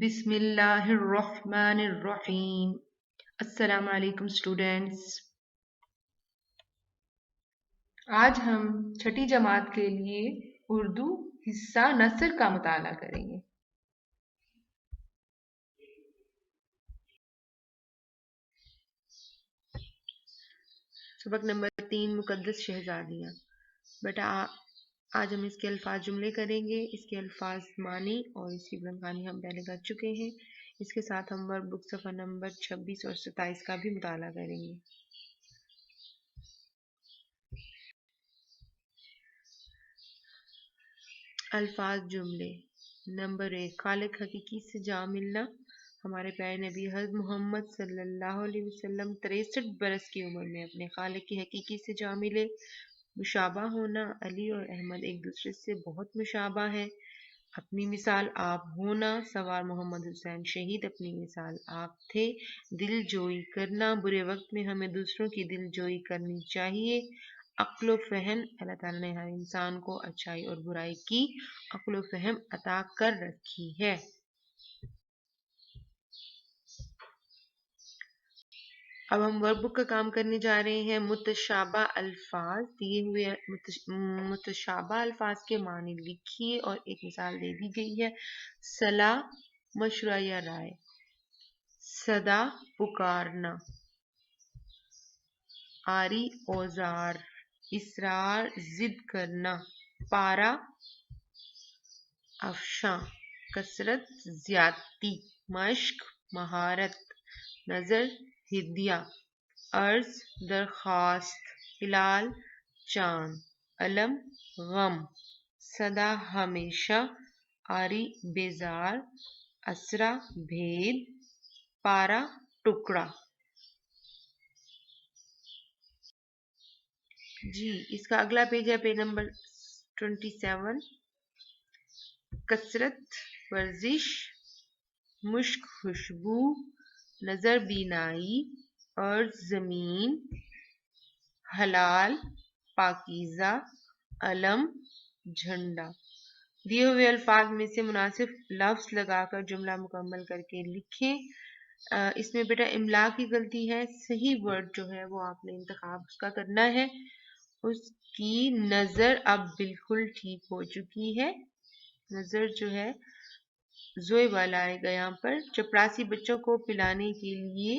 بسم اللہ الرحمن الرحیم. السلام علیکم اسٹوڈینٹس. آج ہم چھٹی جماعت کے لیے اردو حصہ نثر کا مطالعہ کریں گے. سبق نمبر 3 مقدس شہزادیاں. بیٹا آج ہم اس کے الفاظ جملے کریں گے. اس کے الفاظ معنی اور اس کی بلند خوانی ہم پہلے کر چکے ہیں. اس کے ساتھ ہم ورک بک صفحہ نمبر 26 اور 27 کا بھی مطالعہ کریں گے. الفاظ جملے. نمبر 1 خالق حقیقی سے جا ملنا. ہمارے پیارے نبی حضرت محمد صلی اللہ علیہ وسلم 63 برس کی عمر میں اپنے خالق کی حقیقی سے جا ملے. مشابہ ہونا. علی اور احمد ایک دوسرے سے بہت مشابہ ہیں. اپنی مثال آپ ہونا. سوار محمد حسین شہید اپنی مثال آپ تھے. دل جوئی کرنا. برے وقت میں ہمیں دوسروں کی دل جوئی کرنی چاہیے. عقل و فہم. اللہ تعالیٰ نے ہر انسان کو اچھائی اور برائی کی عقل و فہم عطا کر رکھی ہے. اب ہم ورک بک کا کام کرنے جا رہے ہیں. متشابہ الفاظ. دیے ہوئے متشابہ الفاظ کے معنی لکھیے اور ایک مثال دے دی گئی ہے. صلاح مشورہ یا رائے. صدا پکارنا. آری اوزار. اصرار ضد کرنا. پارا افشاں. کثرت زیادتی. مشق مہارت. نظر ہدیہ. عرض درخواست. ہلال چاند. علم غم. صدا ہمیشہ. آری بیزار. اسرا بھید. پارا ٹکڑا. جی اس کا اگلا پیج ہے پیج نمبر 27. کثرت ورزش. مشک خوشبو. نظر بینائی. عرض زمین. حلال پاکیزہ. علم جھنڈا. دیے ہوئے الفاظ میں سے مناسب لفظ لگا کر جملہ مکمل کر کے لکھیں. اس میں بیٹا املا کی غلطی ہے. صحیح ورڈ جو ہے وہ آپ نے انتخاب اس کا کرنا ہے. اس کی نظر اب بالکل ٹھیک ہو چکی ہے. نظر جو ہے زوئے والا آئے گا یہاں پر. چپراسی بچوں کو پلانے کے لیے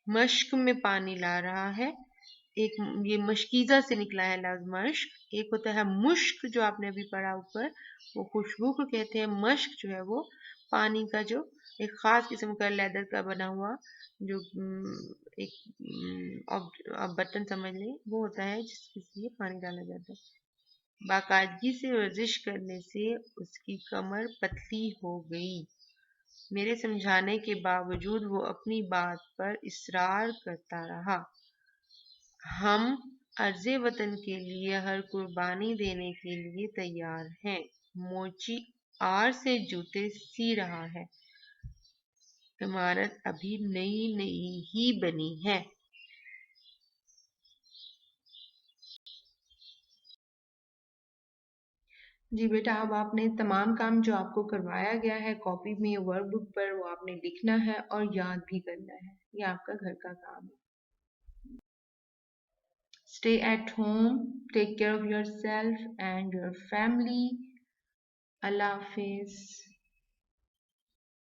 مشق میں پانی لا رہا ہے. ایک یہ مشکیزہ سے نکلا ہے لفظ مشق. ایک ہوتا ہے مشک جو آپ نے ابھی پڑھا اوپر, وہ خوشبو کو کہتے ہیں. مشق جو ہے وہ پانی کا جو ایک خاص قسم کا لیدر کا بنا ہوا جو ایک برتن سمجھ لیں وہ ہوتا ہے جس کے لیے پانی ڈالا جاتا ہے. باقاعدگی سے ورزش کرنے سے اس کی کمر پتلی ہو گئی. میرے سمجھانے کے باوجود وہ اپنی بات پر اصرار کرتا رہا. ہم عرض وطن کے لیے ہر قربانی دینے کے لیے تیار ہیں. موچی آر سے جوتے سی رہا ہے. عمارت ابھی نئی نئی ہی بنی ہے. جی بیٹا اب آپ نے تمام کام جو آپ کو کروایا گیا ہے کاپی میں ورک بک پر وہ آپ نے لکھنا ہے اور یاد بھی کرنا ہے. یہ آپ کا گھر کا کام ہے. Stay at home, take care of yourself and your family. Allah Hafiz.